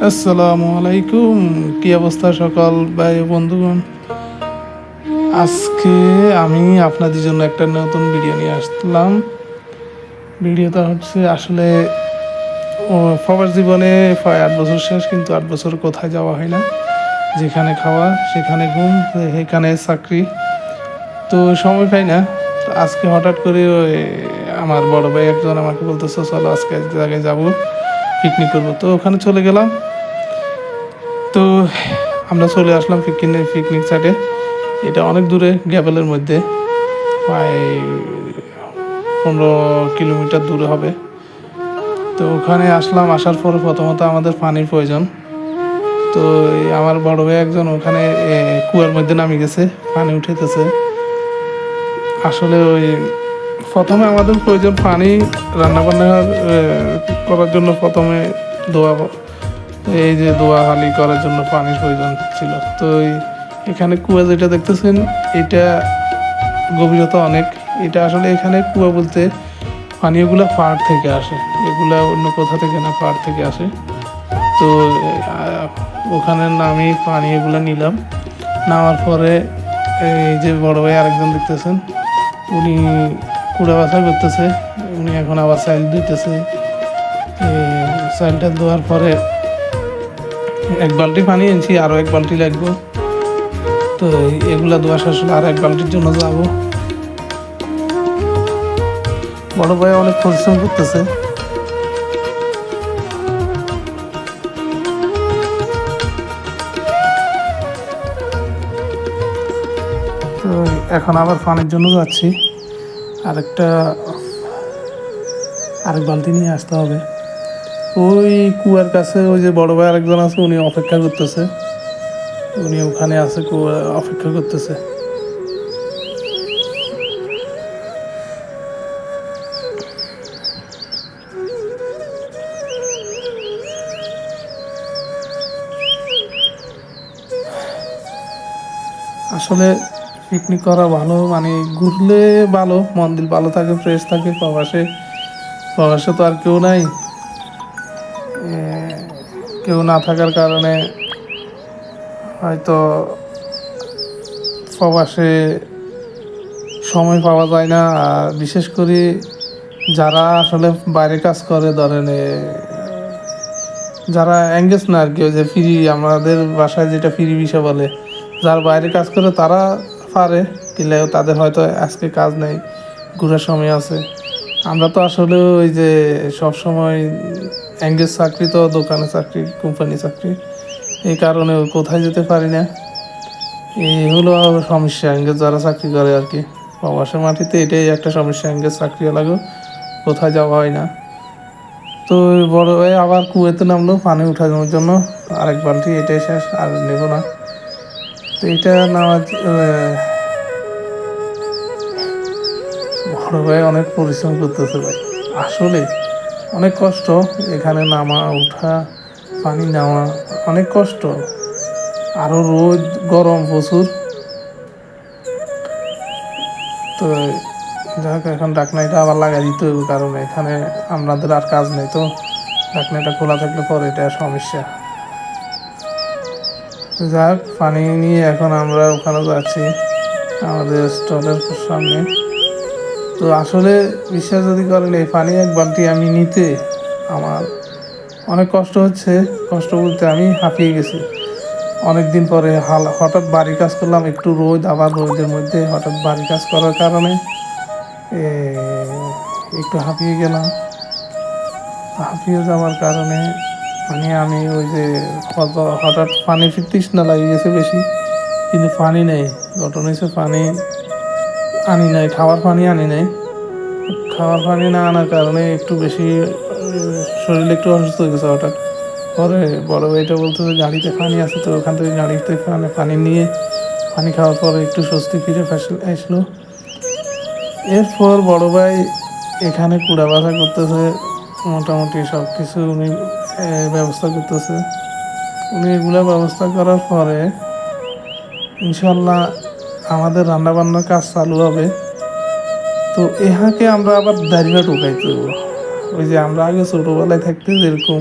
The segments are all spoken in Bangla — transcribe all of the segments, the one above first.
আসসালামু আলাইকুম। কি অবস্থা সকল ভাই ও বন্ধুগণ? আজকে আমি আপনাদের জন্য একটা নতুন ভিডিও নিয়ে আসলাম। ভিডিওটা হচ্ছে আসলে সবার জীবনে প্রায় 8 বছর শেষ, কিন্তু 8 বছর কোথায় যাওয়া হয় না। যেখানে খাওয়া সেখানে ঘুম, সেখানে চাকরি, তো সময় পাই না। তো আজকে হঠাৎ করে আমার বড় ভাই একজন আমাকে বলতেছে, চলো আজকে এক জায়গায় যাবো, পিকনিক করবো। তো ওখানে চলে গেলাম। তো আমরা চলে আসলাম পিকনিক সাইডে। এটা অনেক দূরে, গ্যাবেলের মধ্যে, প্রায় 15 কিলোমিটার দূরে হবে। তো ওখানে আসলাম। আসার পরে প্রথমত আমাদের পানির প্রয়োজন। তো আমার বড় ভাই একজন ওখানে কুয়ার মধ্যে নামে গেছে, পানি উঠাইতেছে। আসলে প্রথমে আমাদের প্রয়োজন পানি। রান্নাবান্না করার জন্য প্রথমে দোয়া, এই যে দোয়া হালি করার জন্য পানির প্রয়োজন ছিল। তো এখানে কুয়া যেটা দেখতেছেন, এটা গভীরতা অনেক। এটা আসলে এখানে কুয়া বলতে পানীয়গুলো পাহাড় থেকে আসে, এগুলা অন্য কোথা থেকে না, পাহাড় থেকে আসে। তো ওখানে নামি পানীয়গুলো নিলাম। নেওয়ার পরে এই যে বড় ভাই আরেকজন দেখতেছেন, উনি কুড়া বাছা করতেছে। উনি এখন আবার চাইল দিতেছে। চাইলটা দেওয়ার পরে এক বালতি পানি এনেছি, আরও এক বালতি লাগবে। তো এগুলা দোয়া শেষ হলে আর এক বালতির জন্য যাবো। বড় ভাই অনেক পরিশ্রম করতেছে। তো এখন আবার পানির জন্য যাচ্ছি। আরেক বালতি নিয়ে আসতে হবে। ওই কুয়ার কাছে ওই যে বড় ভাই আরেকজন আছে, উনি অপেক্ষা করতেছে। উনি ওখানে আছে, কুয়া অপেক্ষা করতেছে। আসলে পিকনিক করা ভালো, মানে ঘুরলে ভালো, মন দিল ভালো থাকে, ফ্রেশ থাকে। প্রবাসে তো আর কেউ নাই। কেউ না থাকার কারণে হয়তো প্রবাসে সময় পাওয়া যায় না। আর বিশেষ করে যারা আসলে বাইরে কাজ করে, ধরেন যারা এঙ্গেজ না আর কি, ওই যে ফ্রি, আমাদের বাসায় যেটা ফ্রি বিষয় বলে, যারা বাইরে কাজ করে তারা পারে, কিন্তু তাদের হয়তো আজকে কাজ নেই, ঘুরার সময় আছে। আমরা তো আসলে ওই যে সব সময় এঙ্গেজ চাকরি, তো দোকানে চাকরি, কোম্পানি চাকরি, এই কারণে কোথায় যেতে পারি না। এই হলো সমস্যা এঙ্গেজ যারা চাকরি করে আর কি। প্রবাসের মাটিতে এটাই একটা সমস্যা, এঙ্গেজ চাকরি লাগো, কোথায় যাওয়া হয় না। তো বড় ভাই আবার কুয়েতে নামলো পানি উঠানোর জন্য। আরেক বালতি, এটাই শেষ, আর নেব না। তো এটা নেওয়ার বড় ভাই অনেক পরিশ্রম করতেছে ভাই। আসলে অনেক কষ্ট, এখানে নামা উঠা, পানি নেওয়া অনেক কষ্ট। আরও রোদ, গরম প্রচুর। তো যাই হোক, এখন ঢাকনাটা আবার লাগাই দিতে হবে, কারণ এখানে আমাদের আর কাজ নেই। তো ঢাকনাটা খোলা থাকলে পরে এটা সমস্যা। যাই হোক, পানি নিয়ে এখন আমরা ওখানে যাচ্ছি, আমাদের স্টলের সামনে। তো আসলে বিশ্বাস যদি করেন, এই পানি এক বালতি আমি নিতে আমার অনেক কষ্ট হচ্ছে। কষ্ট বলতে আমি হাঁপিয়ে গেছি। অনেক দিন পরে হঠাৎ বাড়ি কাজ করলাম, একটু রোদ, আবার রোদের মধ্যে হঠাৎ বাড়ি কাজ করার কারণে একটু হাঁপিয়ে গেলাম। হাঁপিয়ে যাওয়ার কারণে মানে আমি ওই যে হঠাৎ পানি তৃষ্ণা লাগিয়ে গেছে বেশি, কিন্তু পানি নেই। ঘটনা হচ্ছে পানি আনি নাই, খাওয়ার পানি আনি নাই। খাওয়ার পানি না আনার কারণে একটু বেশি শরীরে একটু অসুস্থ হয়ে গেছে হঠাৎ। পরে বড় ভাইটা বলতো যে গাড়িতে পানি আছে, তো ওখান থেকে গাড়িতে পানি নিয়ে পানি খাওয়ার পরে একটু স্বস্তি ফিরে আসলো। এরপর বড় ভাই এখানে কুড়া বাছা করতেছে, মোটামুটি সব কিছু উনি ব্যবস্থা করতেছে। উনি এগুলা ব্যবস্থা করার পরে ইনশাল্লাহ আমাদের রান্নাবান্নার কাজ চালু হবে। তো ইহাকে আমরা আবার দাঁড়িয়ে ঢুকাইতে দেবো। ওই যে আমরা আগে ছোটোবেলায় থাকতে যেরকম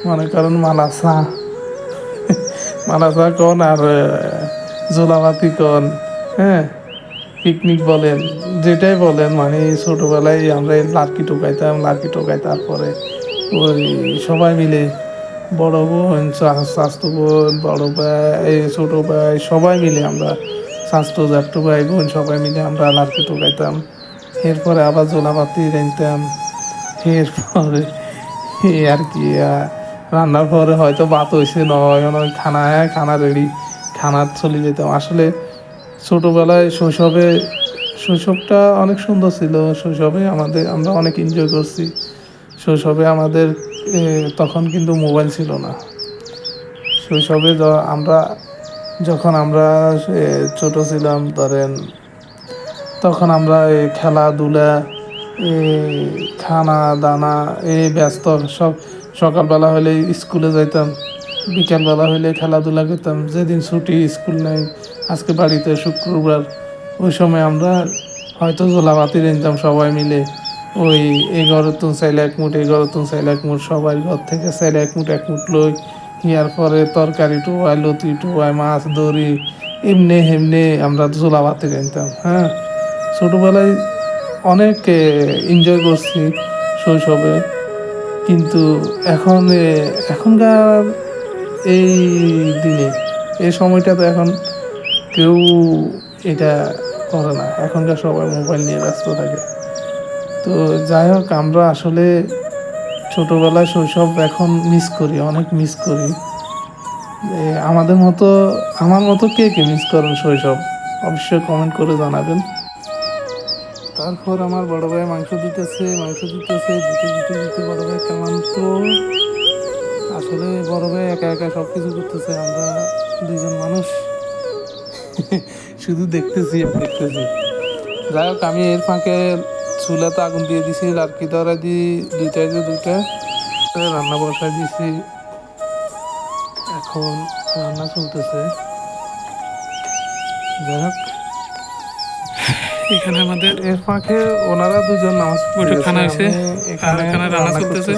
মনে করেন মালাসা মালাসা কন আর জোলাবাতি কন, হ্যাঁ, পিকনিক বলেন, যেটাই বলেন, মানে ছোটবেলায় আমরা এই লার্কি টোকাই, তারপরে ওই সবাই মিলে বড় বোন, স্বাস্থ্য বোন, বড় ভাই, এই ছোট ভাই, সবাই মিলে আমরা স্বাস্থ্য জ্যাঠু ভাই বোন সবাই মিলে আমরা লার্কি টোকাইতাম। এরপরে আবার জোলাপাতি রাঁধতাম। এরপরে এই আর কি রান্নার পরে হয়তো ভাত হয়েছে, নয় নয় খানা, খানা রেডি, খানা চলে যেতাম। আসলে ছোটবেলায় শৈশবটা অনেক সুন্দর ছিল। শৈশবে আমরা অনেক এনজয় করছি। শৈশবে আমাদের তখন কিন্তু মোবাইল ছিল না। শৈশবে যখন আমরা ছোট ছিলাম, ধরেন তখন আমরা এই খেলাধুলা, এই খানা দানা, এই ব্যস্ত সব। সকালবেলা হলে স্কুলে যাইতাম, বিকালবেলা হলে খেলাধুলা করতাম। যেদিন ছুটি, স্কুল নেই, আজকে বাড়িতে শুক্রবার, ওই সময় আমরা হয়তো জোলাবাতি রেনতাম সবাই মিলে। ওই এই ঘরের তুন চাইলে এক মুঠ, এই ঘরের তুন চাইলে এক মুঠ, সবাই ঘর থেকে চাইলে এক মুঠ লই। ইয়ার পরে তরকারি টোয়াই, লতি টোয়াই, মাছ দড়ি, এমনি হেমনি আমরা জোলাবাতি রেনতাম। হ্যাঁ, ছোটোবেলায় অনেক এনজয় করছি শৈশবে। কিন্তু এখনকার এই দিনে, এই সময়টা তো এখন কেউ এটা করে না। এখনকার সবাই মোবাইল নিয়ে ব্যস্ত থাকে। তো যাই হোক, আমরা আসলে ছোটোবেলায় শৈশব এখন মিস করি, অনেক মিস করি। আমার মতো কে কে মিস করেন শৈশব, অবশ্যই কমেন্ট করে জানাবেন। তারপর আমার বড় ভাই মাংস দিতেছে, দিতে বড় ভাই ক্লান্ত। আসলে বড় ভাই একা একা সব কিছু করতেছে, আমরা দুইজন মানুষ শুধু দেখতেছি। যাই হোক, আমি এর ফাঁকে চুলাতে আগুন দিয়ে দিছি, লাড়কি ধরা দিয়ে দুইটা রান্না বসাই দিছি। এখন রান্না চলতেছে। যাই হোক, এখানে আমাদের এর ফাঁকে ওনারা দুজন নামাজ পড়ে খানা হয়েছে, এখানে রান্না চলতেছে।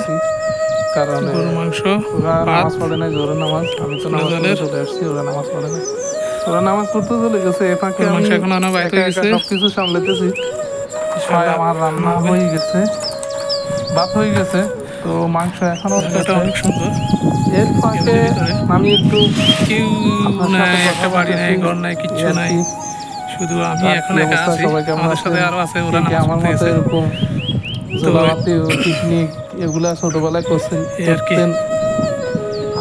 কারণ গরু মাংস, ওরা নামাজ পড়ে নাই, জোরের নামাজ। আমি তো নামাজ পড়ে চলে আসছি, ওরা নামাজ পড়ে নাই, ওরা নামাজ পড়তে চলে গেছে। এ ফাঁকে আমি সবকিছু সামলাতেছি। আমার রান্না হয়ে গেছে, ভাত হয়ে গেছে, তো মাংস এখনো অনেক সুন্দর। এর ফাঁকে আমি একটু কেউ একটা বাড়ি নাই, ঘর নাই, কিচ্ছু নাই, শুধু আমি এখন একা আছি। আমাদের সাথে আরো আছে, ওরা নামাজ পড়তে গেছে। এরকম জোলাবাতি, পিকনিক এগুলা ছোটবেলায় করছেন?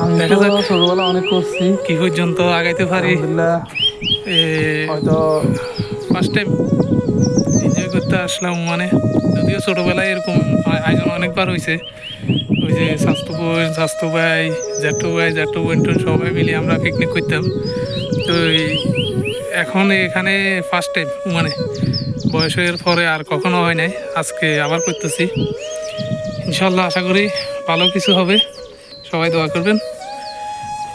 আমি তো ছোটবেলা অনেক করছি। কি পর্যন্ত আগাইতে পারি, হয়তো ফার্স্ট টাইম এনজয় করতে আসলাম। মানে যদিও ছোটবেলায় এরকম আয়োজন অনেকবার হয়েছে। ওই যে স্বাস্থ্য ভাই, জ্যাঠু বোন সবাই মিলে আমরা পিকনিক করতাম। তো এখন এখানে ফার্স্ট টাইম, মানে বয়সের পরে আর কখনো হয় নাই, আজকে আবার করতেছি। ইনশাল্লাহ আশা করি ভালো কিছু হবে, সবাই দোয়া করবেন।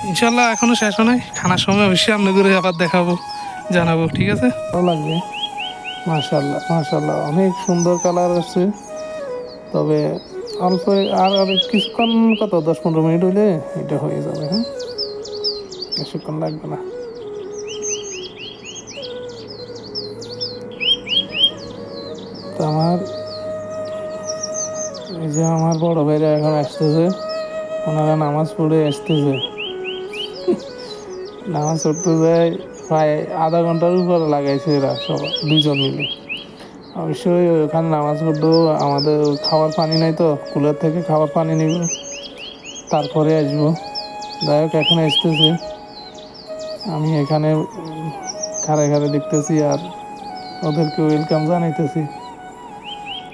ইনশাল্লাহ এখনো শেষ হয় নাই, খানার সময় অবশ্যই আপনাদের আবার দেখাবো, জানাবো, ঠিক আছে? ভালো লাগবে। মাশাল্লাহ অনেক সুন্দর কালার আছে। তবে অল্প আর কিছুক্ষণ, কত 10-15 মিনিট হইলে এটা হয়ে যাবে। হ্যাঁ, বেশিক্ষণ লাগবে না। তো আমার বড় ভাইরা এখন আসতেছে, ওনারা নামাজ পড়ে আসতেছে। নামাজ পড়তে যায় প্রায় আধা ঘন্টার উপরে লাগাইছে এরা সবাই দুইজন মিলে। অবশ্যই ওখানে নামাজ পড়লেও আমাদের খাওয়ার পানি নাই, তো কুলার থেকে খাওয়ার পানি নিব, তারপরে আসবো। যাই হোক, এখন আসতেছে, আমি এখানে খাড়ায় দেখতেছি আর ওদেরকে ওয়েলকাম জানাইতেছি।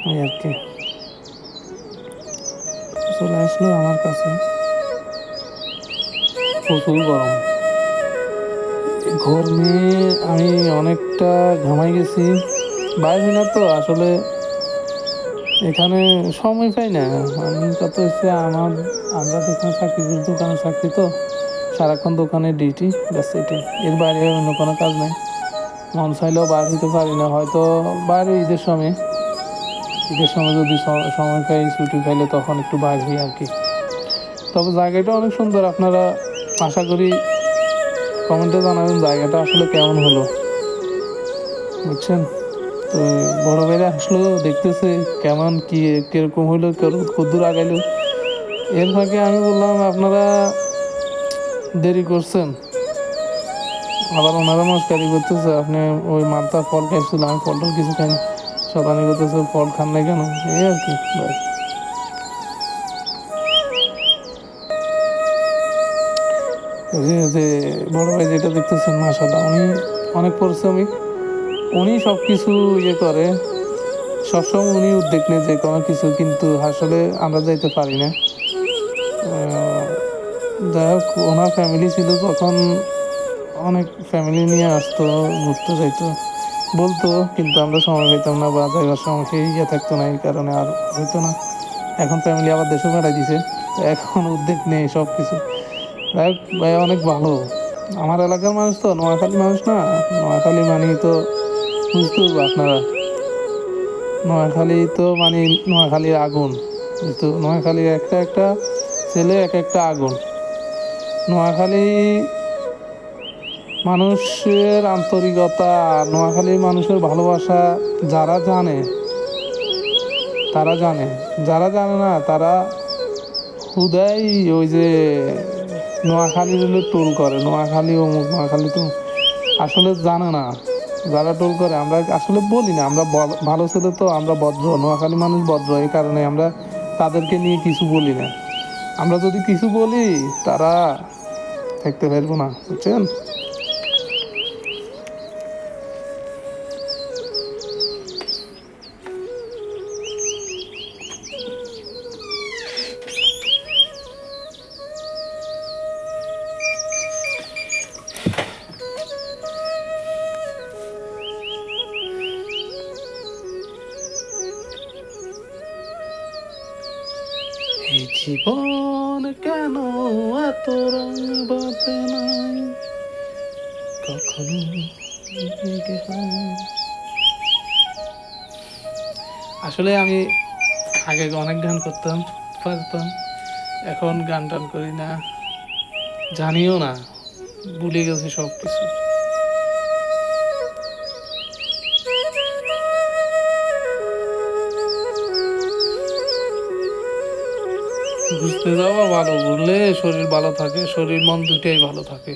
এই আর কি, চলে আসলো আমার কাছে। প্রচুর গরমে আমি অনেকটা ঘামাই গেছি। বাইরে না তো আসলে এখানে সময় পাই না। আমি কত হচ্ছে, আমরা এখানে দোকানে চাকরি, তো সারাক্ষণ দোকানে ডিউটি, ব্যাস এটাই। এর বাইরে অন্য কোনো কাজ নাই। মন চাইলেও বাইরে হইতে পারি না, হয়তো বাইরে ঈদের সময় যদি সময় পাই, ছুটি পাইলে তখন একটু বাইরে হই আর কি। তবে জায়গাটা অনেক সুন্দর। আপনারা আশা করি কমেন্টে জানাবেন জায়গাটা আসলে কেমন হলো, বুঝছেন? তো বড় ভাইরা আসলো, দেখতেছে কেমন কি কিরকম হইলো, কদ্দূর আগাইলো। এর ফাঁকে আমি বললাম আপনারা দেরি করছেন। আবার ওনারা মস্কারি করতেছে, আপনি ওই মালটা ফল খাইছিল, আমি ফলটার কিছু খাইনি। শতানি করতেছে ফল খান নাই কেন, এই আর কি ভাই। ওই যে বড় ভাই যেটা দেখতেছেন মাশাআল্লাহ, উনি অনেক পরিশ্রমিক। উনি সব কিছু ইয়ে করে, সবসময় উনি উদ্যোগ নেয় যে কোনো কিছু, কিন্তু আসলে আমরা যাইতে পারি না। যাই হোক, ওনার ফ্যামিলি ছিল তখন, অনেক ফ্যামিলি নিয়ে আসতো, ঘুরতে যাইতো, বলতো, কিন্তু আমরা সময় পেতাম না বা যাইবার সময় সেই ইয়ে থাকতো না, এই কারণে আর হইতো না। এখন ফ্যামিলি আবার দেশে পাঠাই দিছে, তো এখন উদ্যোগ নেই সব কিছু। যাই হোক ভাই, অনেক ভালো। আমার এলাকার মানুষ তো নোয়াখালী মানুষ না, নোয়াখালী মানেই তো বুঝতে হবে আপনারা, নোয়াখালী তো মানে নোয়াখালীর আগুন, বুঝতে নোয়াখালীর একটা একটা ছেলে এক একটা আগুন। নোয়াখালী মানুষের আন্তরিকতা আর নোয়াখালীর মানুষের ভালোবাসা যারা জানে তারা জানে, যারা জানে না তারা হুদাই ওই যে নোয়াখালীর হলে টোল করে, নোয়াখালী অমুক, নোয়াখালী তো আসলে জানে না। যারা টোল করে আমরা আসলে বলি না, আমরা ভালো ছেলে তো, আমরা ভদ্র, নোয়াখালী মানুষ ভদ্র, এই কারণে আমরা তাদেরকে নিয়ে কিছু বলি না। আমরা যদি কিছু বলি তারা থাকতে পারবো না, বুঝছেন? এই জীবন কেন এত রং বাঁধে নাই, কখনো জেগে হয়। আসলে আমি আগে অনেক গান করতাম, পারতাম, এখন গান টান করি না, জানিও না, ভুলে গেছি সব কিছু। বুঝতে যাওয়া ভালো, বুঝলে শরীর ভালো থাকে, শরীর মন দুটাই ভালো থাকে।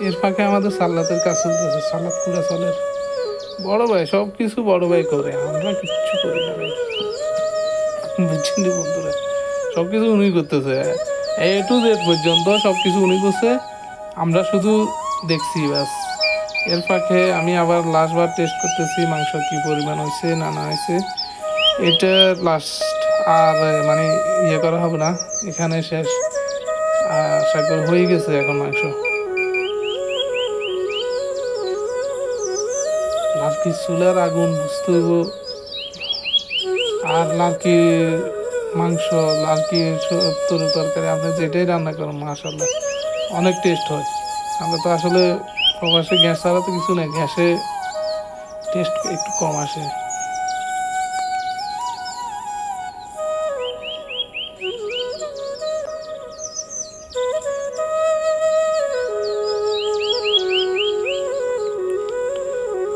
এর ফাঁকে আমাদের সাল্লাতের কাজ চলতেছে, সাল্লাত কুড়া চলের বড় ভাই সব কিছু বড় ভাই করে, আমরা কিচ্ছু করি না ভাই, বুঝছেন রে বন্ধুরা? সব কিছু উনি করতেছে, A to Z পর্যন্ত সব কিছু উনি করছে, আমরা শুধু দেখছি ব্যাস। এর ফাঁকে আমি আবার লাস্টবার টেস্ট করতেছি মাংস কি পরিমাণ হয়েছে না না হয়েছে, এটা লাস্ট। আর মানে ইয়ে করা হবে না, এখানে শেষ। আশা করি হয়ে গেছে এখন মাংস। লার্কি চুলার আগুন বুঝতে হইব, আর লার্কি মাংস, লার্কি তরু তরকারি আপনি যেটাই রান্না করেন মাশাল্লাহ অনেক টেস্ট হয়। আমরা তো আসলে প্রবাসে গ্যাস ছাড়া তো কিছু নেই, গ্যাসে টেস্ট একটু কম আসে।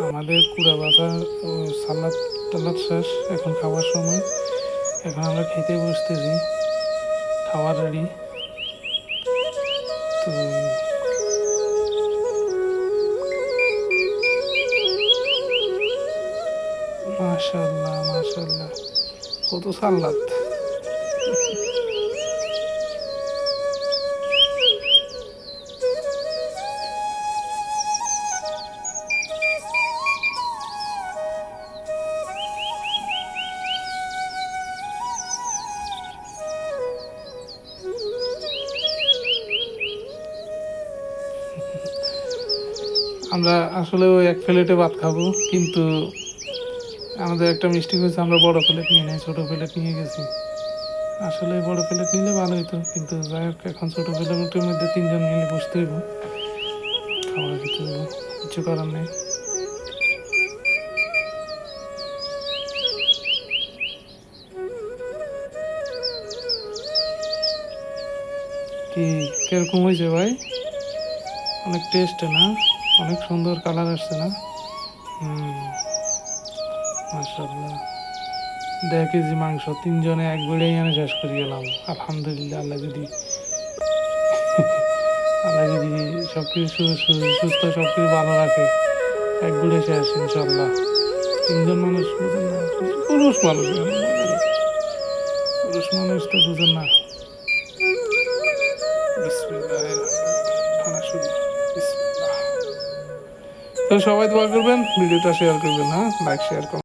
আমাদের কুড়া বাছা ও সালাদ টালাদ শেষ, এখন খাওয়ার সময়, এখন আমরা খেতে বসতেছি, খাওয়ার রেডি। তো মাশাল্লাহ মাশাল্লাহ, কত সালাদ! আমরা আসলে ওই এক প্লেটে ভাত খাবো, কিন্তু আমাদের একটা মিস্টেক হয়েছে, আমরা বড় প্লেট নিয়ে নেই, ছোট প্লেট নিয়ে গেছি। আসলে বড় প্লেট নিলে ভালো হতো, কিন্তু যাই হোক এখন ছোট প্লেটের মধ্যে 3 জন মিলে বসতে হইব, খাবার খেতে হইব, কিছু করার নেই। কি কিরকম হয়েছে ভাই? অনেক টেস্ট না? অনেক সুন্দর কালার আসছে না? হুম, মাশাআল্লাহ। 1.5 কেজি মাংস 3 জনে এক বেড়েই এনে শেষ করে গেলাম। আলহামদুলিল্লাহ, আল্লাহ যদি সবকিছু সুস্থ সবকিছু ভালো রাখে, এক বেড়ে শেষ ইনশাল্লাহ। 3 জন মানুষ বুঝেন না, পুরুষ মানুষ এখানে মনে রাখে। পুরুষ মানুষ তো বুঝেন না। বিসমিল্লাহির রহমানির রহিম। খানা শুরু। বিসমিল্লাহ। তো সবাই দোয়া করবেন, ভিডিওটা শেয়ার করবেন, হ্যাঁ, লাইক শেয়ার করবেন।